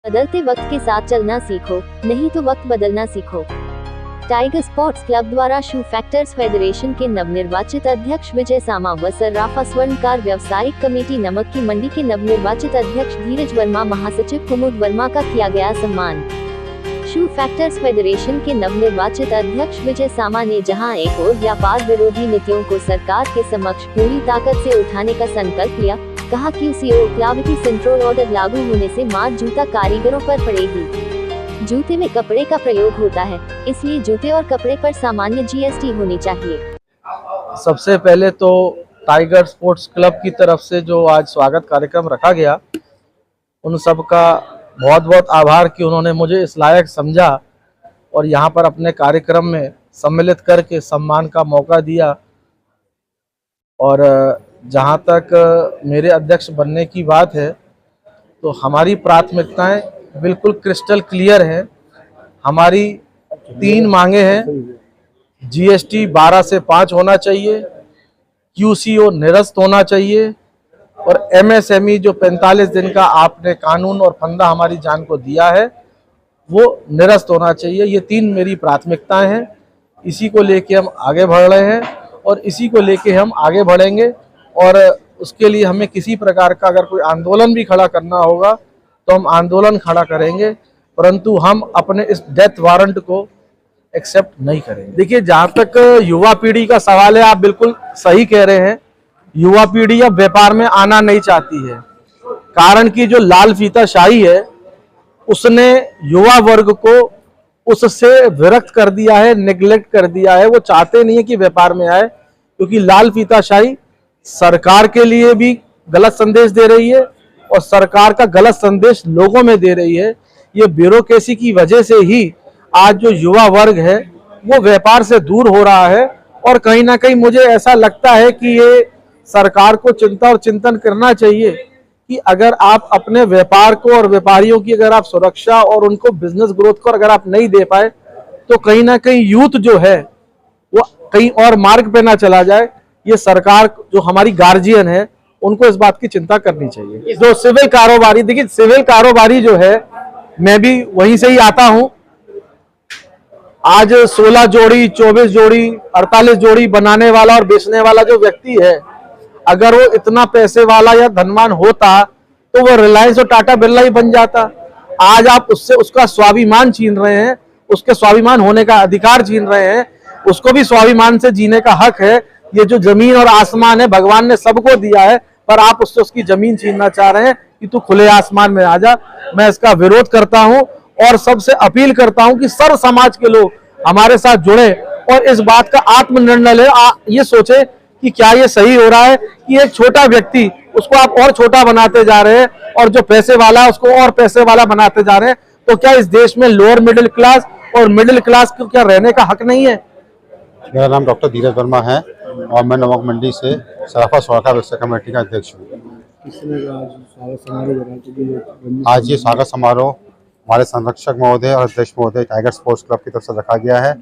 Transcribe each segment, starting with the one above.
बदलते वक्त के साथ चलना सीखो, नहीं तो वक्त बदलना सीखो। टाइगर स्पोर्ट्स क्लब द्वारा शू फैक्टर्स फेडरेशन के नवनिर्वाचित अध्यक्ष विजय सामा व सर्राफा स्वर्णकार व्यवसायिक कमेटी नमक की मंडी के नवनिर्वाचित अध्यक्ष धीरज वर्मा, महासचिव कुमुद वर्मा का किया गया सम्मान। शू फैक्टर्स फेडरेशन के नवनिर्वाचित अध्यक्ष विजय सामा ने जहां एक ओर व्यापार विरोधी नीतियों को सरकार के समक्ष पूरी ताकत से उठाने का संकल्प लिया, कहा कि QCO क्वालिटी कंट्रोल ऑर्डर लागू होने से मार जूता कारीगरों पर पड़ेगी। जूते में कपड़े का प्रयोग होता है, इसलिए जूते और कपड़े पर सामान्य GST होनी चाहिए। सबसे पहले तो टाइगर स्पोर्ट्स क्लब की तरफ से जो आज स्वागत कार्यक्रम रखा गया, उन सब का बहुत बहुत आभार कि उन्होंने मुझे इस लायक समझा और यहाँ पर अपने कार्यक्रम में सम्मिलित करके सम्मान का मौका दिया। और जहाँ तक मेरे अध्यक्ष बनने की बात है, तो हमारी प्राथमिकताएं बिल्कुल क्रिस्टल क्लियर है। हमारी 3 मांगे हैं। GST 12 से 5 होना चाहिए, QCO निरस्त होना चाहिए और MSME जो 45 दिन का आपने कानून और फंदा हमारी जान को दिया है, वो निरस्त होना चाहिए। ये 3 मेरी प्राथमिकताएं हैं। इसी को लेके हम आगे बढ़ रहे हैं और इसी को लेके हम आगे बढ़ेंगे। और उसके लिए हमें किसी प्रकार का अगर कोई आंदोलन भी खड़ा करना होगा तो हम आंदोलन खड़ा करेंगे, परंतु हम अपने इस डेथ वारंट को एक्सेप्ट नहीं करेंगे। देखिए, जहाँ तक युवा पीढ़ी का सवाल है, आप बिल्कुल सही कह रहे हैं। युवा पीढ़ी अब व्यापार में आना नहीं चाहती है, कारण कि जो लाल फीताशाही है उसने युवा वर्ग को उससे विरक्त कर दिया है, नेग्लेक्ट कर दिया है। वो चाहते नहीं है कि व्यापार में आए, क्योंकि लाल फीताशाही सरकार के लिए भी गलत संदेश दे रही है और सरकार का गलत संदेश लोगों में दे रही है। ये ब्यूरोक्रेसी की वजह से ही आज जो युवा वर्ग है वो व्यापार से दूर हो रहा है। और कहीं ना कहीं मुझे ऐसा लगता है कि ये सरकार को चिंता और चिंतन करना चाहिए कि अगर आप अपने व्यापार को और व्यापारियों की अगर आप सुरक्षा और उनको बिजनेस ग्रोथ को अगर आप नहीं दे पाए, तो कहीं ना कहीं यूथ जो है वो कहीं और मार्ग पे ना चला जाए। ये सरकार जो हमारी गार्जियन है उनको इस बात की चिंता करनी चाहिए। जो सिविल कारोबारी, देखिए सिविल कारोबारी जो है, मैं भी वहीं से ही आता हूं। आज 16 जोड़ी, 24 जोड़ी, 48 जोड़ी बनाने वाला और बेचने वाला जो व्यक्ति है, अगर वो इतना पैसे वाला या धनवान होता तो वो रिलायंस और टाटा बिरला ही बन जाता। आज आप उससे उसका स्वाभिमान छीन रहे हैं, उसके स्वाभिमान होने का अधिकार छीन रहे हैं। उसको भी स्वाभिमान से जीने का हक है। ये जो जमीन और आसमान है भगवान ने सबको दिया है, पर आप उससे उसकी जमीन छीनना चाह रहे हैं कि तू खुले आसमान में आ जा। मैं इसका विरोध करता हूं और सबसे अपील करता हूं कि सर्व समाज के लोग हमारे साथ जुड़े और इस बात का आत्मनिर्णय ले। ये सोचे कि क्या ये सही हो रहा है कि एक छोटा व्यक्ति उसको आप और छोटा बनाते जा रहे हैं और जो पैसे वाला है उसको और पैसे वाला बनाते जा रहे हैं। तो क्या इस देश में लोअर मिडिल क्लास और मिडिल क्लास को क्या रहने का हक नहीं है? मेरा नाम डॉक्टर धीरज वर्मा है और मैं नमक मंडी से सर्राफा स्वर्णकार व्यवसाय कमेटी का अध्यक्ष हूँ। आज ये स्वागत समारोह हमारे संरक्षक महोदय और अध्यक्ष महोदय टाइगर स्पोर्ट्स क्लब की तरफ से रखा गया है।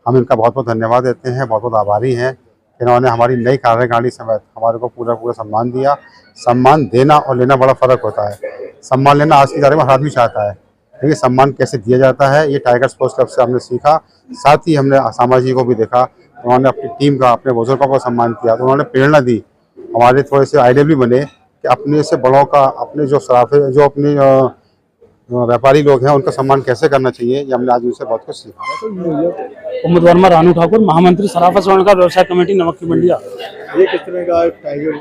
हम इनका बहुत बहुत धन्यवाद देते हैं, बहुत बहुत आभारी हैं। इन्होंने हमारी नई कार्यकारिणी समेत हमारे को पूरा सम्मान दिया। सम्मान देना और लेना बड़ा फर्क होता है। सम्मान लेना आज की तारीख में हर आदमी चाहता है, लेकिन सम्मान कैसे दिया जाता है ये टाइगर स्पोर्ट्स क्लब से हमने सीखा। साथ ही हमने आसामा जी को भी देखा, उन्होंने अपनी टीम का, अपने बुजुर्गों को सम्मान किया, तो उन्होंने प्रेरणा दी। हमारे थोड़े से आइडिया भी बने कि अपने से बड़ों का, अपने जो सराफे, जो अपने व्यापारी लोग हैं उनका सम्मान कैसे करना चाहिए, ये हमने आज उनसे बहुत कुछ सीखा। कुमुद वर्मा, रानू ठाकुर, महामंत्री सर्राफा स्वर्णकार व्यवसाय कमेटी नमक की मंडिया। ये किस तरह का टाइगर?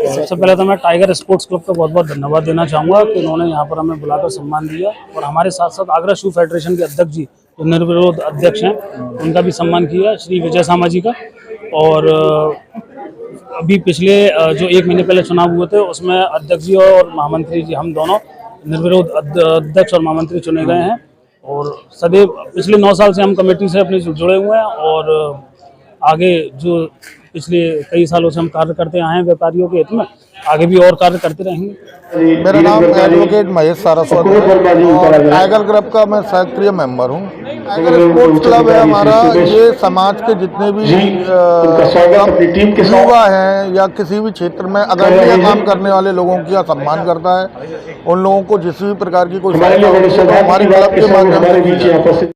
सबसे पहले तो मैं टाइगर स्पोर्ट्स क्लब का बहुत बहुत धन्यवाद देना चाहूँगा कि उन्होंने यहाँ पर हमें बुलाकर सम्मान दिया और हमारे साथ साथ आगरा शू फेडरेशन के अध्यक्ष जी जो निर्विरोध अध्यक्ष हैं उनका भी सम्मान किया, श्री विजय सामा जी का। और अभी पिछले जो 1 महीने पहले चुनाव हुए थे उसमें अध्यक्ष जी और महामंत्री जी, हम दोनों निर्विरोध अध्यक्ष और महामंत्री चुने गए हैं। और सदैव पिछले 9 साल से हम कमेटी से अपने जुड़े हुए हैं और आगे जो पिछले कई सालों से हम कार्य करते आए हैं व्यापारियों के हित में, आगे भी और कार्य करते रहेंगे। मेरा नाम एडवोकेट महेश सारस्वत है और टाइगर क्लब का मैं सक्रिय मेंबर हूँ। टाइगर स्पोर्ट्स क्लब है हमारा, ये समाज के जितने भी युवा हैं या किसी भी क्षेत्र में अग्रणी काम करने वाले लोगों का सम्मान करता है। उन लोगों को जिस भी प्रकार की कोई सहायता होती है तो हमारी क्लब के माध्यम से की जाती है।